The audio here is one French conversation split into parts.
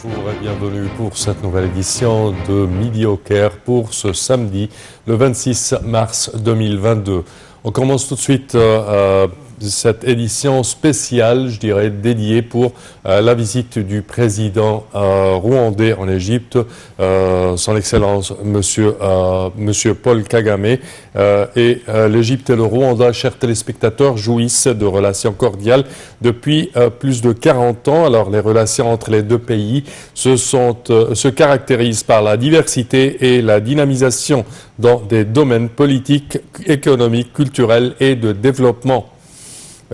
Bonjour et bienvenue pour cette nouvelle édition de Midi au Caire pour ce samedi, le 26 mars 2022. On commence tout de suite cette édition spéciale, je dirais, dédiée pour la visite du président rwandais en Égypte, son Excellence Monsieur Paul Kagame. L'Égypte et le Rwanda, chers téléspectateurs, jouissent de relations cordiales depuis plus de 40 ans. Alors, les relations entre les deux pays se caractérisent par la diversité et la dynamisation dans des domaines politiques, économiques, culturels et de développement.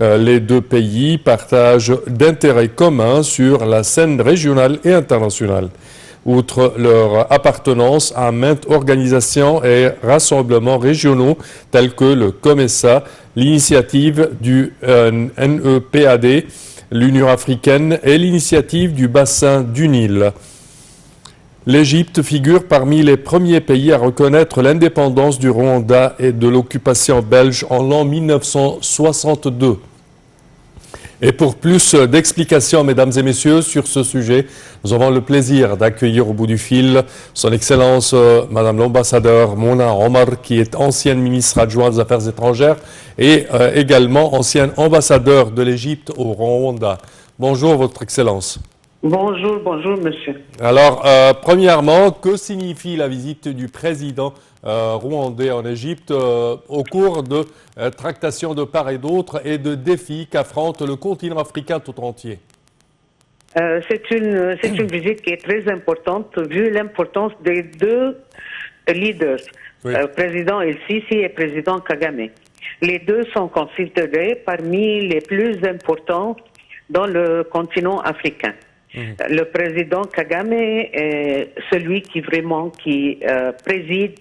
Les deux pays partagent d'intérêts communs sur la scène régionale et internationale. Outre leur appartenance à maintes organisations et rassemblements régionaux tels que le COMESA, l'initiative du NEPAD, l'Union africaine et l'initiative du bassin du Nil. L'Égypte figure parmi les premiers pays à reconnaître l'indépendance du Rwanda et de l'occupation belge en l'an 1962. Et pour plus d'explications, mesdames et messieurs, sur ce sujet, nous avons le plaisir d'accueillir au bout du fil son Excellence, Madame l'ambassadeur Mona Omar, qui est ancienne ministre adjointe des Affaires étrangères et également ancienne ambassadeur de l'Égypte au Rwanda. Bonjour, Votre Excellence. Bonjour, monsieur. Alors, premièrement, que signifie la visite du président rwandais en Égypte au cours de tractations de part et d'autre et de défis qu'affronte le continent africain tout entier? C'est une visite qui est très importante vu l'importance des deux leaders, Oui. président El-Sisi et président Kagame. Les deux sont considérés parmi les plus importants dans le continent africain. Le président Kagame est celui qui préside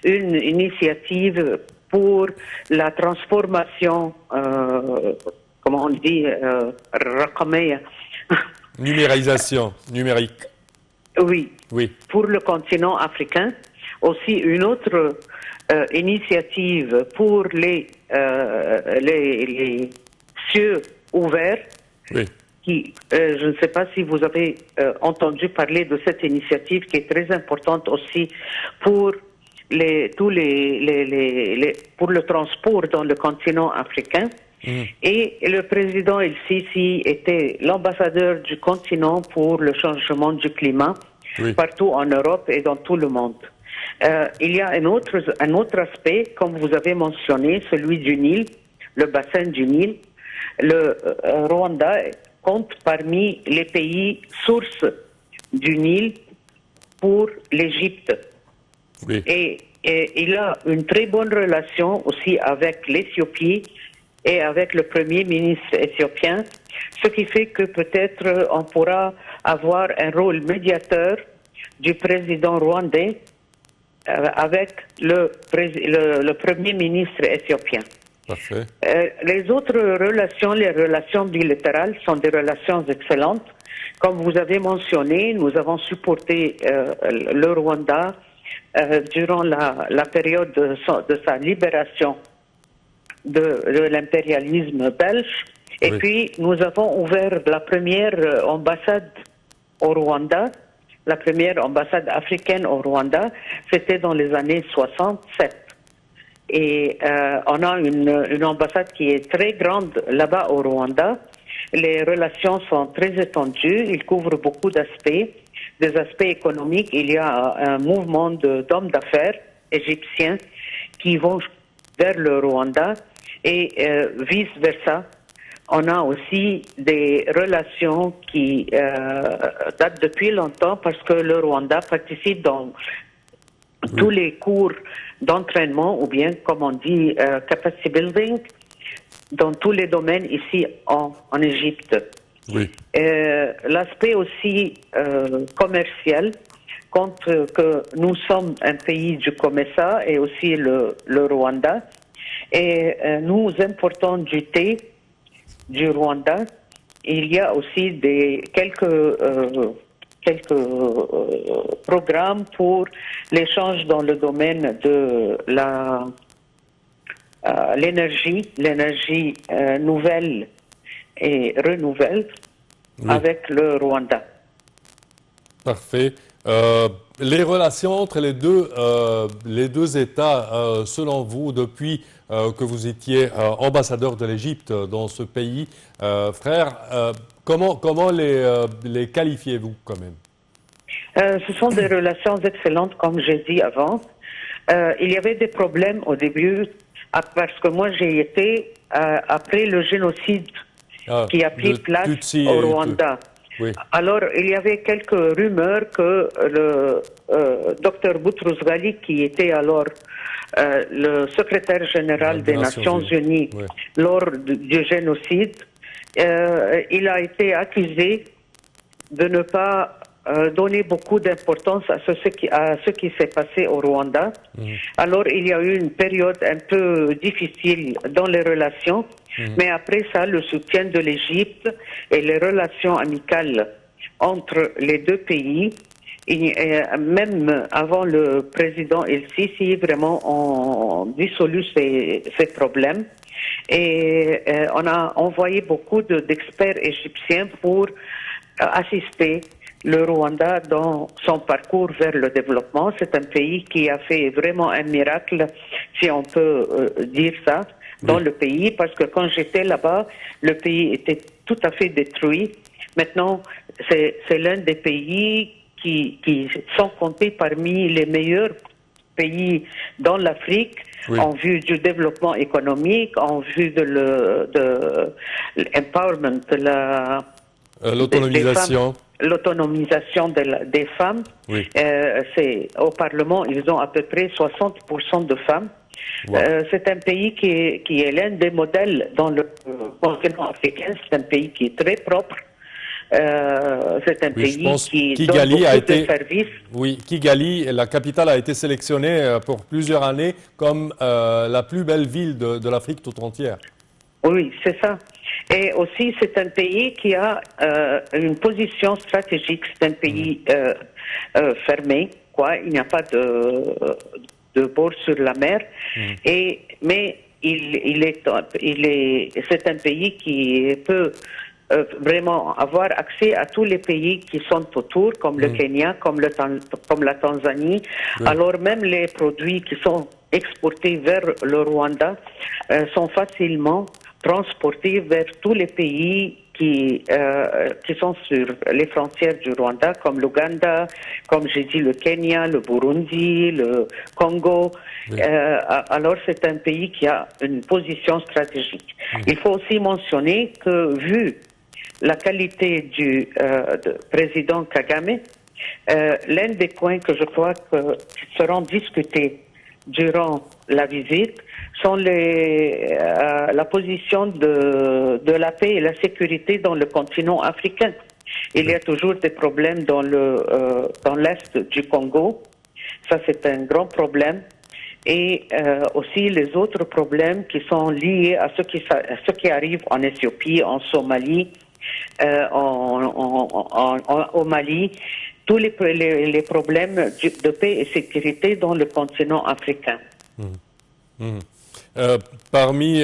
une initiative pour la transformation, comment on dit, Numérisation, numérique. Oui, Oui. pour le continent africain. Aussi une autre initiative pour les cieux ouverts. Oui. Je ne sais pas si vous avez entendu parler de cette initiative qui est très importante aussi pour pour le transport dans le continent africain. Et le président El-Sisi était l'ambassadeur du continent pour le changement du climat partout en Europe et dans tout le monde. Il y a un autre aspect, comme vous avez mentionné, celui du Nil, le bassin du Nil. Le Rwanda compte parmi les pays sources du Nil pour l'Égypte. Oui. Et il a une très bonne relation aussi avec l'Éthiopie et avec le Premier ministre éthiopien, ce qui fait que peut-être on pourra avoir un rôle médiateur du président rwandais avec le Premier ministre éthiopien. Parfait. Les autres relations, les relations bilatérales, sont des relations excellentes. Comme vous avez mentionné, nous avons supporté le Rwanda durant la période de sa libération de l'impérialisme belge. Et puis, nous avons ouvert la première ambassade au Rwanda, la première ambassade africaine au Rwanda. C'était dans les années 67. Et on a une ambassade qui est très grande là-bas au Rwanda. Les relations sont très étendues. Il couvre beaucoup d'aspects, des aspects économiques. Il y a un mouvement d'hommes d'affaires égyptiens qui vont vers le Rwanda et vice-versa. On a aussi des relations qui datent depuis longtemps parce que le Rwanda participe dans tous les cours d'entraînement, ou bien, comme on dit, capacity building, dans tous les domaines ici en Égypte. Oui. L'aspect aussi commercial, compte que nous sommes un pays du COMESA et aussi le Rwanda, et nous importons du thé du Rwanda. Il y a aussi quelques programmes pour l'échange dans le domaine de l'énergie nouvelle et renouvelle avec le Rwanda. Parfait. Les relations entre les deux États, selon vous, depuis que vous étiez ambassadeur de l'Égypte dans ce pays, frère, comment les qualifiez-vous quand même? Ce sont des relations excellentes, comme j'ai dit avant. Il y avait des problèmes au début, parce que moi j'ai été après le génocide qui a pris place Tutsi au Rwanda. Oui. Alors, il y avait quelques rumeurs que le docteur Boutros Ghali, qui était alors le secrétaire général des Nations Unies oui. lors du génocide, il a été accusé de ne pas donner beaucoup d'importance à ce qui s'est passé au Rwanda. Alors, il y a eu une période un peu difficile dans les relations, mais après ça, le soutien de l'Égypte et les relations amicales entre les deux pays, et même avant le président El-Sisi, vraiment, ont dissolu ces problèmes. Et on a envoyé beaucoup d'experts égyptiens pour assister le Rwanda dans son parcours vers le développement. C'est un pays qui a fait vraiment un miracle, si on peut dire ça, dans le pays, parce que quand j'étais là-bas, le pays était tout à fait détruit. Maintenant, c'est l'un des pays qui sont comptés parmi les meilleurs pays dans l'Afrique, en vue du développement économique, en vue de l'empowerment, l'autonomisation. L'autonomisation des femmes. Oui. Au Parlement, ils ont à peu près 60% de femmes. Wow. C'est un pays qui est l'un des modèles dans le continent africain. C'est un pays qui est très propre. C'est un pays qui donne beaucoup de services. Oui, Kigali, la capitale, a été sélectionnée pour plusieurs années comme la plus belle ville de l'Afrique tout entière. Oui, c'est ça. Et aussi, c'est un pays qui a une position stratégique. C'est un pays fermé, quoi. Il n'y a pas de bord sur la mer. Mais c'est un pays qui peut vraiment avoir accès à tous les pays qui sont autour, comme le Kenya, comme la Tanzanie. Oui. Alors même les produits qui sont exportés vers le Rwanda sont facilement transportés vers tous les pays qui sont sur les frontières du Rwanda, comme l'Ouganda, comme j'ai dit, le Kenya, le Burundi, le Congo. Oui. Alors c'est un pays qui a une position stratégique. Il faut aussi mentionner que, vu la qualité du président Kagame, l'un des points que je crois qui seront discutés durant la visite sont la position de la paix et la sécurité dans le continent africain. Il y a toujours des problèmes dans l'est du Congo. Ça, c'est un grand problème. Et aussi les autres problèmes qui sont liés à ce qui arrive en Éthiopie, en Somalie, au Mali, tous les problèmes de paix et sécurité dans le continent africain. Parmi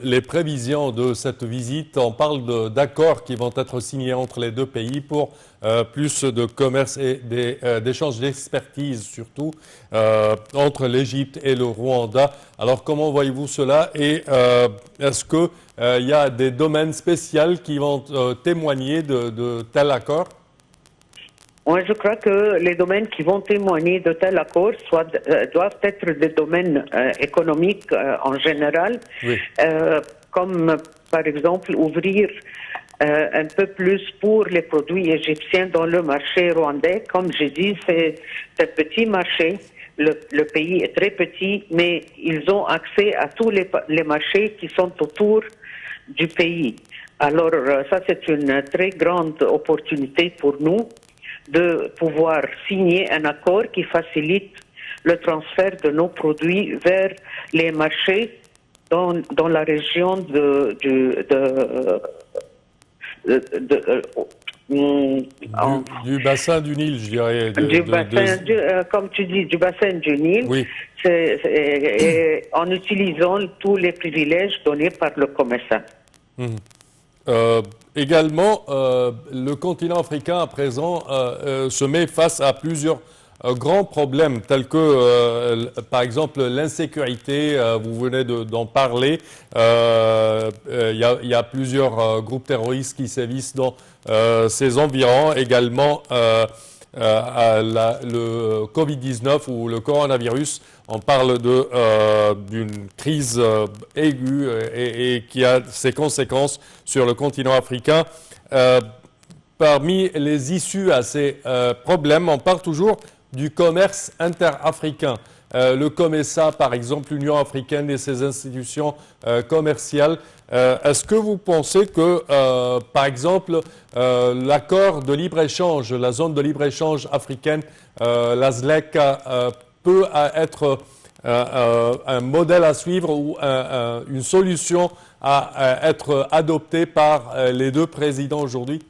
les prévisions de cette visite, on parle d'accords qui vont être signés entre les deux pays pour plus de commerce et d'échanges d'expertise, surtout entre l'Égypte et le Rwanda. Alors, comment voyez-vous cela et est-ce qu'il y a des domaines spéciaux qui vont témoigner de tel accord? Moi, je crois que les domaines qui vont témoigner de tel accord doivent être des domaines économiques en général, oui. Comme par exemple ouvrir un peu plus pour les produits égyptiens dans le marché rwandais. Comme j'ai dit, c'est un petit marché. Le pays est très petit, mais ils ont accès à tous les marchés qui sont autour du pays. Alors ça, c'est une très grande opportunité pour nous de pouvoir signer un accord qui facilite le transfert de nos produits vers les marchés dans la région du bassin du Nil, je dirais. Comme tu dis, du bassin du Nil, oui. En utilisant tous les privilèges donnés par le commerçant. Également, le continent africain à présent se met face à plusieurs grands problèmes tels que, par exemple, l'insécurité. Vous venez d'en parler. Il y a plusieurs groupes terroristes qui sévissent dans ces environs. Également, le Covid-19 ou le coronavirus, on parle d'une crise aiguë et qui a ses conséquences sur le continent africain. Parmi les issues à ces problèmes, on parle toujours du commerce interafricain. Le COMESA, par exemple, l'Union africaine et ses institutions commerciales. Est-ce que vous pensez que, par exemple, l'accord de libre-échange, la zone de libre-échange africaine, la ZLEC, peut être un modèle à suivre ou une solution à être adoptée par les deux présidents aujourd'hui?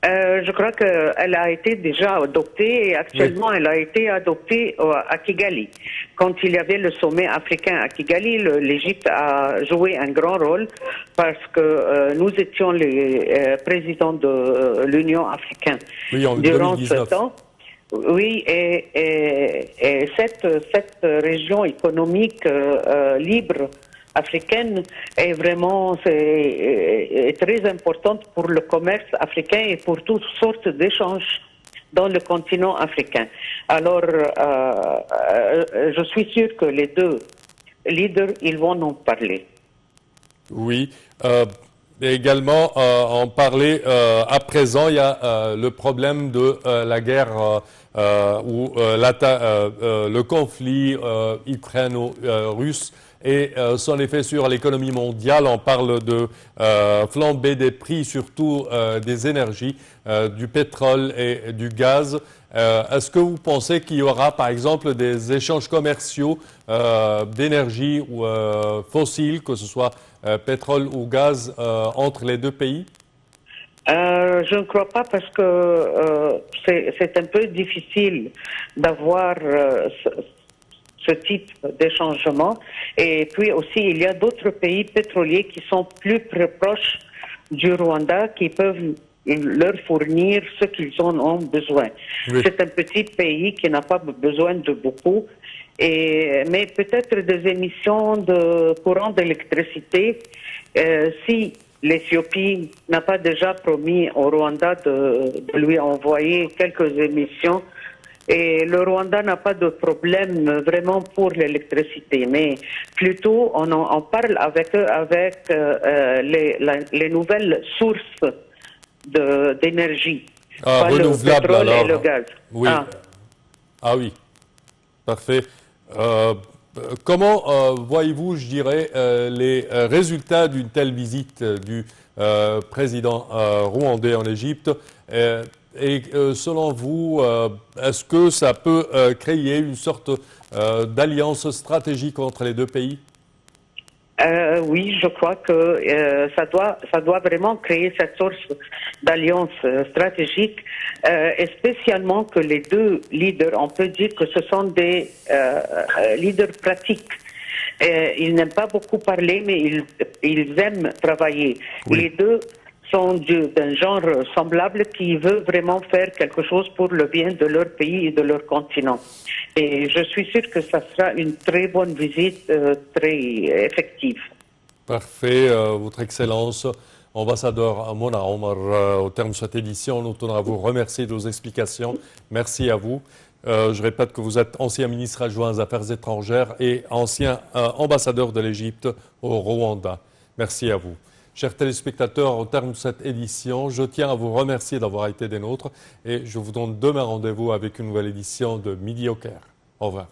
Je crois qu'elle a été déjà adoptée et actuellement elle a été adoptée à Kigali. Quand il y avait le sommet africain à Kigali, l'Égypte a joué un grand rôle parce que nous étions les présidents de l'Union africaine. Oui, en durant 2019. ce temps. Oui, et cette région économique libre africaine est vraiment est très importante pour le commerce africain et pour toutes sortes d'échanges dans le continent africain. Alors, je suis sûr que les deux leaders, ils vont en parler. Oui. Et également, en parler à présent, il y a le problème de la guerre ou le conflit ukraino-russe et son effet sur l'économie mondiale. On parle de flambée des prix, surtout des énergies, du pétrole et du gaz. Est-ce que vous pensez qu'il y aura, par exemple, des échanges commerciaux d'énergie ou fossiles, que ce soit pétrole ou gaz, entre les deux pays? Je ne crois pas parce que c'est un peu difficile d'avoir ce type d'échangement. Et puis aussi, il y a d'autres pays pétroliers qui sont plus proches du Rwanda qui peuvent leur fournir ce qu'ils en ont besoin. Oui. C'est un petit pays qui n'a pas besoin de beaucoup, mais peut-être des émissions de courant d'électricité, si l'Éthiopie n'a pas déjà promis au Rwanda de lui envoyer quelques émissions, et le Rwanda n'a pas de problème vraiment pour l'électricité, mais plutôt on parle avec eux avec les nouvelles sources d'énergie, pas le pétrole et le gaz. Oui. Ah oui, parfait. Comment voyez-vous, je dirais, les résultats d'une telle visite du président rwandais en Égypte et selon vous, est-ce que ça peut créer une sorte d'alliance stratégique entre les deux pays? Oui, je crois que ça doit vraiment créer cette sorte d'alliance stratégique, et spécialement que les deux leaders, on peut dire que ce sont des leaders pratiques. Ils n'aiment pas beaucoup parler, mais ils aiment travailler. Oui. Les deux sont d'un genre semblable qui veut vraiment faire quelque chose pour le bien de leur pays et de leur continent. Et je suis sûr que ça sera une très bonne visite, très effective. Parfait, Votre Excellence, ambassadeur Mona Omar, au terme de cette édition, nous tenons à vous remercier de vos explications. Merci à vous. Je répète que vous êtes ancien ministre adjoint aux Affaires étrangères et ancien ambassadeur de l'Égypte au Rwanda. Merci à vous. Chers téléspectateurs, au terme de cette édition, je tiens à vous remercier d'avoir été des nôtres et je vous donne demain rendez-vous avec une nouvelle édition de Midi au Caire. Au revoir.